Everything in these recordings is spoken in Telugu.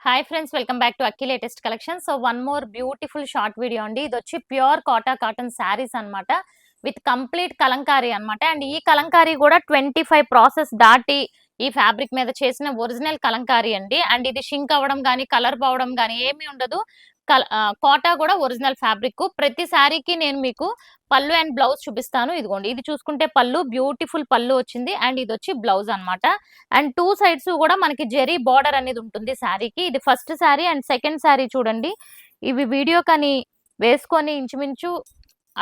Hi friends, welcome back to Akki latest collection. So one more beautiful short video అండి. ఇది వచ్చి ప్యూర్ కాటన్ శారీస్ అన్నమాట, విత్ కంప్లీట్ కలంకారీ అన్నమాట. అండ్ ఈ కలంకారీ కూడా 25 ప్రాసెస్ దాటి ఈ ఫ్యాబ్రిక్ మీద చేసిన ఒరిజినల్ కలంకారీ అండి. అండ్ ఇది షింక్ అవ్వడం కానీ కలర్ పోవడం కానీ ఏమీ ఉండదు. కోటా కూడా ఒరిజినల్ ఫ్యాబ్రిక్. ప్రతి శారీకి నేను మీకు పళ్ళు అండ్ బ్లౌజ్ చూపిస్తాను. ఇదిగోండి, ఇది చూసుకుంటే పళ్ళు, బ్యూటిఫుల్ పళ్ళు వచ్చింది. అండ్ ఇది వచ్చి బ్లౌజ్ అన్నమాట. అండ్ టూ సైడ్స్ కూడా మనకి జెరీ బార్డర్ అనేది ఉంటుంది శారీకి. ఇది first sari and second sari చూడండి. ఇవి వీడియో కానీ వేసుకొని ఇంచుమించు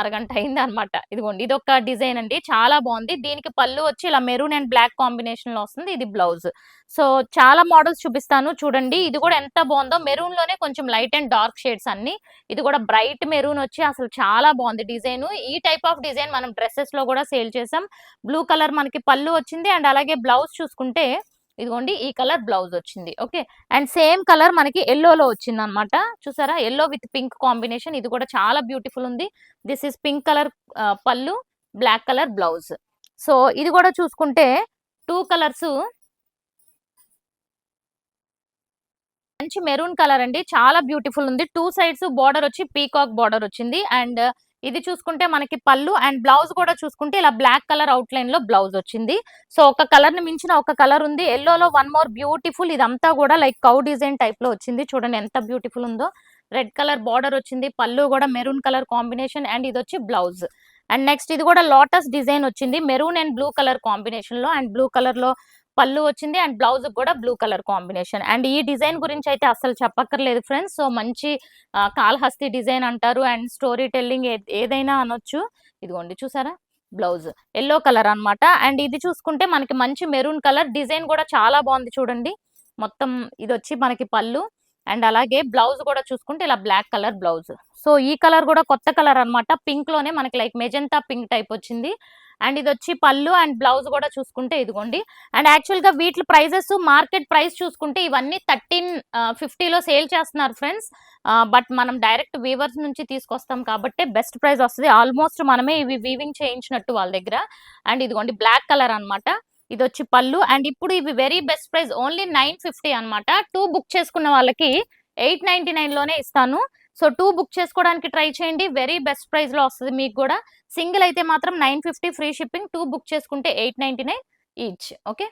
అరగంట అయింది అనమాట. ఇదిగోండి, ఇది ఒక డిజైన్ అండి, చాలా బాగుంది. దీనికి పళ్ళు వచ్చి ఇలా మెరూన్ అండ్ బ్లాక్ కాంబినేషన్ లో వస్తుంది. ఇది బ్లౌజ్. సో చాలా మోడల్స్ చూపిస్తాను చూడండి. ఇది కూడా ఎంత బాగుందో, మెరూన్ లోనే కొంచెం లైట్ అండ్ డార్క్ షేడ్స్ అన్ని. ఇది కూడా బ్రైట్ మెరూన్ వచ్చి అసలు చాలా బాగుంది డిజైన్. ఈ టైప్ ఆఫ్ డిజైన్ మనం డ్రెస్సెస్ లో కూడా సేల్ చేసాం. బ్లూ కలర్ మనకి పళ్ళు వచ్చింది. అండ్ అలాగే బ్లౌజ్ చూసుకుంటే ఇదిగోండి, ఈ కలర్ బ్లౌజ్ వచ్చింది. ఓకే, అండ్ సేమ్ కలర్ మనకి ఎల్లోలో వచ్చింది అనమాట. చూసారా, ఎల్లో విత్ పింక్ కాంబినేషన్. ఇది కూడా చాలా బ్యూటిఫుల్ ఉంది. దిస్ ఇస్ పింక్ కలర్ పళ్ళు, బ్లాక్ కలర్ బ్లౌజ్. సో ఇది కూడా చూసుకుంటే టూ కలర్స్, మంచి మెరూన్ కలర్ అండి, చాలా బ్యూటిఫుల్ ఉంది. టూ సైడ్స్ బార్డర్ వచ్చి పీకాక్ బార్డర్ వచ్చింది. అండ్ ఇది చూసుకుంటే మనకి పళ్ళు అండ్ బ్లౌజ్ కూడా చూసుకుంటే ఇలా బ్లాక్ కలర్ అవుట్ లైన్ లో బ్లౌజ్ వచ్చింది. సో ఒక కలర్ ని మించిన ఒక కలర్ ఉంది. ఎల్లోలో వన్ మోర్ బ్యూటిఫుల్. ఇదంతా కూడా లైక్ కౌ డిజైన్ టైప్ లో వచ్చింది. చూడండి ఎంత బ్యూటిఫుల్ ఉందో. రెడ్ కలర్ బార్డర్ వచ్చింది. పళ్ళు కూడా మెరూన్ కలర్ కాంబినేషన్. అండ్ ఇది వచ్చి బ్లౌజ్. అండ్ నెక్స్ట్ ఇది కూడా లోటస్ డిజైన్ వచ్చింది, maroon and blue colour combination లో. అండ్ బ్లూ కలర్ లో పళ్ళు వచ్చింది. అండ్ బ్లౌజ్ కూడా బ్లూ కలర్ కాంబినేషన్. అండ్ ఈ డిజైన్ గురించి అయితే అసలు చెప్పక్కర్లేదు ఫ్రెండ్స్. సో మంచి కాళహస్తి డిజైన్ అంటారు, అండ్ స్టోరీ టెల్లింగ్ ఏదైనా అనొచ్చు. ఇదిగోండి చూసారా, బ్లౌజ్ ఎల్లో కలర్ అన్నమాట. అండ్ ఇది చూసుకుంటే మనకి మంచి మెరూన్ కలర్. డిజైన్ కూడా చాలా బాగుంది చూడండి. మొత్తం ఇది వచ్చి మనకి పళ్ళు. అండ్ అలాగే బ్లౌజ్ కూడా చూసుకుంటే ఇలా బ్లాక్ కలర్ బ్లౌజ్. సో ఈ కలర్ కూడా కొత్త కలర్ అన్నమాట. పింక్ లోనే మనకి లైక్ మెజెంతా పింక్ టైప్ వచ్చింది. అండ్ ఇది వచ్చి పళ్ళు అండ్ బ్లౌజ్ కూడా చూసుకుంటే ఇదిగోండి. అండ్ యాక్చువల్ గా వీటి ప్రైజెస్, మార్కెట్ ప్రైస్ చూసుకుంటే ఇవన్నీ 1350 లో సేల్ చేస్తున్నారు ఫ్రెండ్స్. బట్ మనం డైరెక్ట్ వీవర్స్ నుంచి తీసుకొస్తాం కాబట్టి బెస్ట్ ప్రైస్ వస్తుంది. ఆల్మోస్ట్ మనమే ఇవి వీవింగ్ చేయించినట్టు వాళ్ళ దగ్గర. అండ్ ఇదిగోండి బ్లాక్ కలర్ అన్నమాట. ఇది వచ్చి పళ్ళు. అండ్ ఇప్పుడు ఇవి వెరీ బెస్ట్ ప్రైస్, ఓన్లీ 950 అనమాట. 2 బుక్ చేసుకున్న వాళ్ళకి 899 లోనే ఇస్తాను. సో 2 బుక్ చేసుకోవడానికి ట్రై చేయండి, వెరీ బెస్ట్ ప్రైస్ లో వస్తుంది మీకు కూడా. సింగిల్ అయితే మాత్రం 950 ఫ్రీ షిప్పింగ్, 2 బుక్ చేసుకుంటే 899 ఈచ్. ఓకే,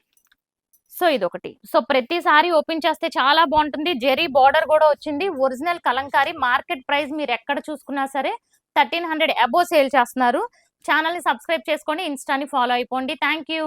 సో ఇదొకటి. సో ప్రతిసారి ఓపెన్ చేస్తే చాలా బాగుంటుంది. జెరీ బార్డర్ కూడా వచ్చింది. ఒరిజినల్ కలంకారీ. మార్కెట్ ప్రైస్ మీరు ఎక్కడ చూసుకున్నా సరే 1300 అబోవ్ సేల్ చేస్తున్నారు. ఛానల్ ని సబ్స్క్రైబ్ చేసుకోండి, ఇన్స్టాని ఫాలో అయిపోండి. Thank you.